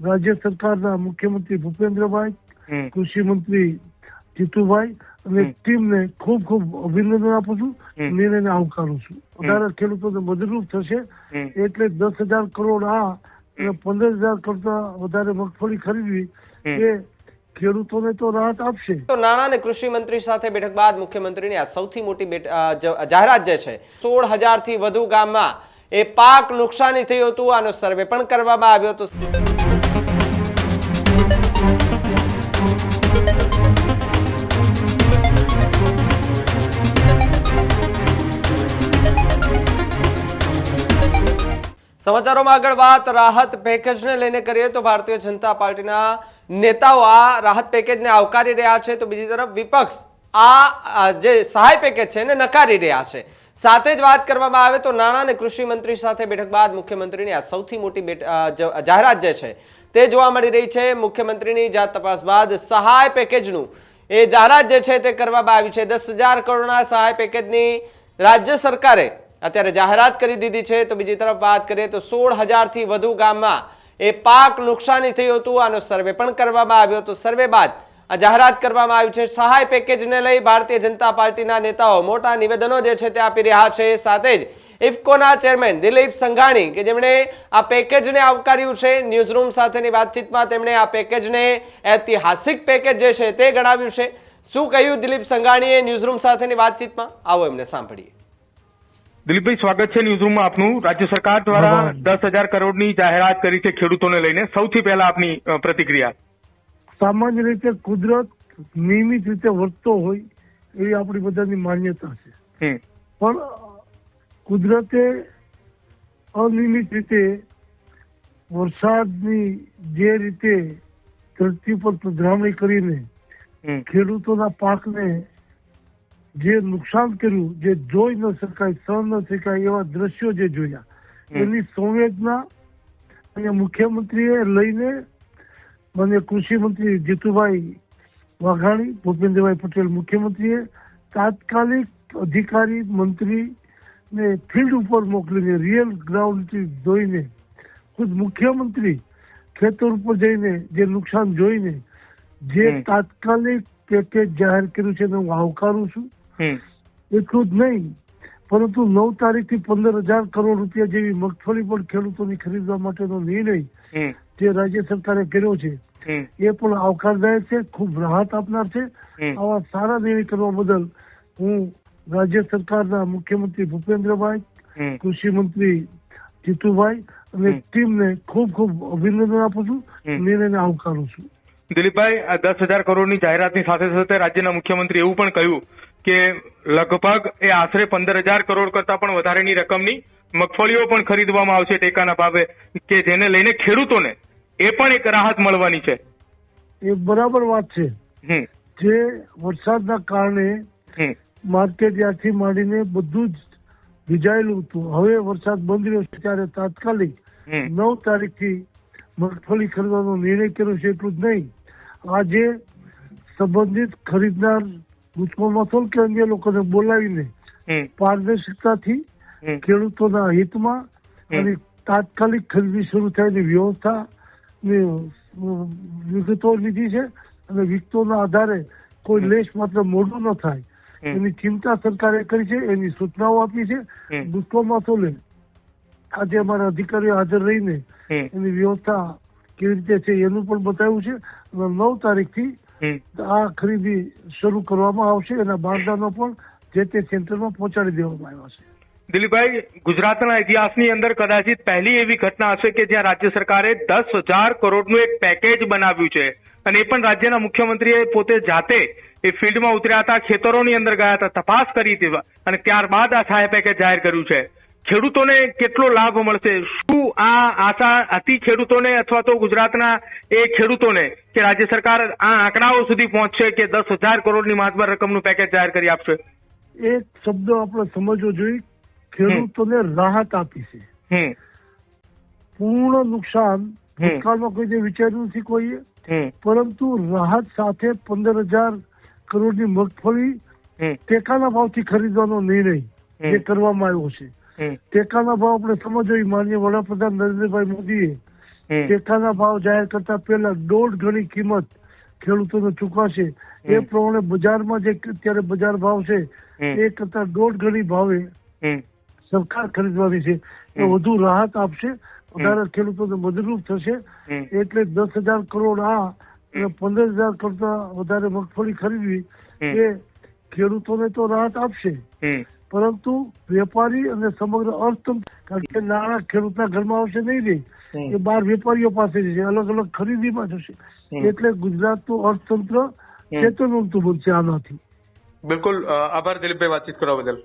રાજ્ય સરકારના મુખ્યમંત્રી ભૂપેન્દ્રભાઈ, કૃષિ મંત્રી જીતુભાઈ અને ટીમને ખૂબ ખૂબ અભિનંદન આપું છું, નિર્ણયને આવકારું છું. વધારે ખેડૂતોને મદદરૂપ થશે એટલે 10,000 કરોડ આ 15,000 કરતા વધારે મગફળી ખરીદવી એ ખેડૂતોને તો રાહત આપશે. તો નાણાં અને કૃષિ મંત્રી સાથે બેઠક બાદ મુખ્યમંત્રીની આ સૌથી મોટી જાહેરાત જે છે 16,000 થી વધુ ગામમાં એ પાક નુકસાની થયું હતું. આનો સર્વે પણ કરવામાં આવ્યો હતો. સમાચારોમાં આગળ વાત રાહત પેકેજને લઈને કરીએ તો ભારતીય જનતા પાર્ટીના નેતાઓ આ રાહત પેકેજને આવકારી રહ્યા છે, તો બીજી તરફ વિપક્ષ આ જે સહાય પેકેજ છે એને નકારી રહ્યા છે. સાથે જ વાત કરવામાં આવે તો નાણાં અને કૃષિ મંત્રી સાથે બેઠક બાદ મુખ્યમંત્રીની આ સૌથી મોટી જાહેરાત જે છે તે જોવા મળી રહી છે. મુખ્યમંત્રીની જાત તપાસ બાદ સહાય પેકેજનું એ જાહેરાત જે છે તે કરવામાં આવી છે. 10,000 કરોડના સહાય પેકેજની રાજ્ય સરકારે અત્યારે જાહેરાત કરી દીધી છે. તો બીજી તરફ વાત કરીએ તો 16,000 થી વધુ ગામમાં એ પાક નુકસાની થયું હતું. આનો સર્વે પણ કરવામાં આવ્યો હતો. સર્વે બાદ આ જાહેરાત કરવામાં આવી છે. સહાય પેકેજને લઈ ભારતીય જનતા પાર્ટીના નેતાઓ મોટા નિવેદનો જે છે તે આપી રહ્યા છે. સાથે જ ઇફકોના ચેરમેન દિલીપ સંઘાણી કે જેમણે આ પેકેજને આવકાર્યું છે. ન્યૂઝરૂમ સાથેની વાતચીતમાં તેમણે આ પેકેજને ઐતિહાસિક પેકેજ જે છે તે ગણાવ્યું છે. શું કહ્યું દિલીપ સંઘાણીએ ન્યૂઝરૂમ સાથેની વાતચીતમાં, આવો એમને સાંભળીએ. દિલીપભાઈ, સ્વાગત છે ન્યૂઝરૂમમાં આપનું. રાજ્ય સરકાર દ્વારા 10,000 કરોડની જાહેરાત કરી છે ખેડૂતોને લઈને. સૌથી પહેલા આપની પ્રતિક્રિયા. સામાન્ય રીતે કુદરત નિયમિત રીતે વર્તતો હોય એવી આપણી બધાની માન્યતા છે, પણ કુદરતે અનિયમિત રીતે વરસાદની જે રીતે ધરતી પર પધરામણી કરીને ખેડૂતોના પાકને જે નુકસાન કર્યું, જે જોઈ ન શકાય, સહન ન શકાય એવા દ્રશ્યો જે જોયા, એની સંવેદના અને મુખ્યમંત્રીએ લઈને મને કૃષિ મંત્રી જીતુભાઈ વાઘાણી, ભૂપેન્દ્રભાઈ પટેલ મુખ્યમંત્રીએ તાત્કાલિક અધિકારી મંત્રીને ફિલ્ડ ઉપર મોકલીને રિયલ ગ્રાઉન્ડથી જોઈને ખુદ મુખ્યમંત્રી ખેતર ઉપર જઈને જે નુકસાન જોઈને જે તાત્કાલિક પેકેજ જાહેર કર્યું છે એને હું આવકારું છું. એટલું જ નહીં, પરંતુ 9 તારીખથી 15,000 કરોડ રૂપિયા જેવી મગફળી પણ ખેડૂતોની ખરીદવા માટેનો નિર્ણય જે રાજ્ય સરકારે કર્યો છે એ પણ આવકારદાયક છે, ખૂબ રાહત આપનાર છે. આવા સારા નિર્ણય કરવા બદલ હું રાજ્ય સરકારના મુખ્યમંત્રી ભૂપેન્દ્રભાઈ, કૃષિ મંત્રી જીતુભાઈ અને ટીમને ખૂબ ખૂબ અભિનંદન આપું છું, નિર્ણયને આવકારું છું. દિલીપભાઈ, આ 10,000 કરોડની જાહેરાતની સાથે સાથે રાજ્યના મુખ્યમંત્રી એવું પણ કહ્યું કે લગભગ એ આશરે 15,000 કરોડ કરતા પણ વધારેની રકમની મગફળીઓ પણ ખરીદવામાં આવશે ટેકાના ભાવે, કે જેને લઈને ખેડૂતોને એ પણ એક રાહત મળવાની છે. એ બરાબર વાત છે. જે વરસાદના કારણે માર્કેટ યાર્ડથી માંડીને બધું જ ભીજાયેલું હતું, હવે વરસાદ બંધ રહ્યો છે ત્યારે તાત્કાલિક 9 તારીખથી મગફળી ખરીદવાનો નિર્ણય કર્યો છે. એટલું જ નહીં, આજે સંબંધિત ખરીદનાર ગુજકોમાસોલ કે અન્ય લોકોને બોલાવીને પારદર્શકતાથી ખેડૂતોના હિતમાં અને તાત્કાલિક ખરીદી શરૂ થવાની વ્યવસ્થા વિગતો લીધી છે અને વિગતોના આધારે કોઈ લેશ માત્ર મોડું ન થાય એની ચિંતા સરકારે કરી છે, એની સૂચનાઓ આપી છે. ગુજકોમાસોલે આજે અમારા અધિકારીઓ હાજર રહીને એની વ્યવસ્થા કેવી રીતે છે એનું પણ બતાવ્યું છે. 9 તારીખથી આ ખરીદી શરૂ કરવામાં આવશે. એના બારદાનો પણ જે તે સેન્ટરમાં પહોંચાડી દેવામાં આવ્યા છે. દિલીપભાઈ, ગુજરાતના ઇતિહાસની અંદર કદાચિત પહેલી એવી ઘટના હશે કે જ્યાં રાજ્ય સરકારે 10,000 કરોડનું એક પેકેજ બનાવ્યું છે, અને એ પણ રાજ્યના મુખ્યમંત્રીએ પોતે જાતે એ ફિલ્ડમાં ઉતર્યા હતા, ખેતરોની અંદર ગયા હતા, તપાસ કરી હતી અને ત્યારબાદ આ સહાય પેકેજ જાહેર કર્યું છે. ખેડૂતોને કેટલો લાભ મળશે? શું આ આશા હતી ખેડૂતોને અથવા તો ગુજરાતના એ ખેડૂતોને કે રાજ્ય સરકાર આ આંકડાઓ સુધી પહોંચશે કે 10,000 કરોડની માતબર રકમનું પેકેજ જાહેર કરી આપશે? એક શબ્દ આપણે સમજવો જોઈએ, ખેડૂતોને રાહત આપી છે. પૂર્ણ નુકસાન ભૂતકાળમાં કોઈ વિચાર્યું નથી કોઈએ, પરંતુ રાહત સાથે 15,000 કરોડની મગફળી ટેકાના ભાવથી ખરીદવાનો નિર્ણય જે કરવામાં આવ્યો છે. ટેકાના ભાવ આપણે સમજો, માનનીય વડાપ્રધાન નરેન્દ્રભાઈ મોદીએ ટેકાના ભાવ જાહેર કરતા પહેલા 1.5 ગણી કિંમત ખેડૂતોને ચૂકવાશે. એ પ્રમાણે બજારમાં જે અત્યારે બજાર ભાવ છે એ કરતા 1.5 ગણી ભાવે સરકાર ખરીદવાની છે. એ વધુ રાહત આપશે, વધારે ખેડૂતોને મદદરૂપ થશે. એટલે 10,000 કરોડ અને 15,000 કરતા વધારે મગફળી ખરીદવી એ ખેડૂતોને તો રાહત આપશે, પરંતુ વેપારી અને સમગ્ર અર્થતંત્ર, કારણ કે નાણાં ખેડૂતના ઘરમાં આવશે નહીં રહે, એ 12 વેપારીઓ પાસે છે, અલગ અલગ ખરીદીમાં જશે. એટલે ગુજરાતનું અર્થતંત્ર ચેતનવંતું બનશે આનાથી. બિલકુલ, આભાર દિલીપભાઈ વાતચીત કરવા બદલ.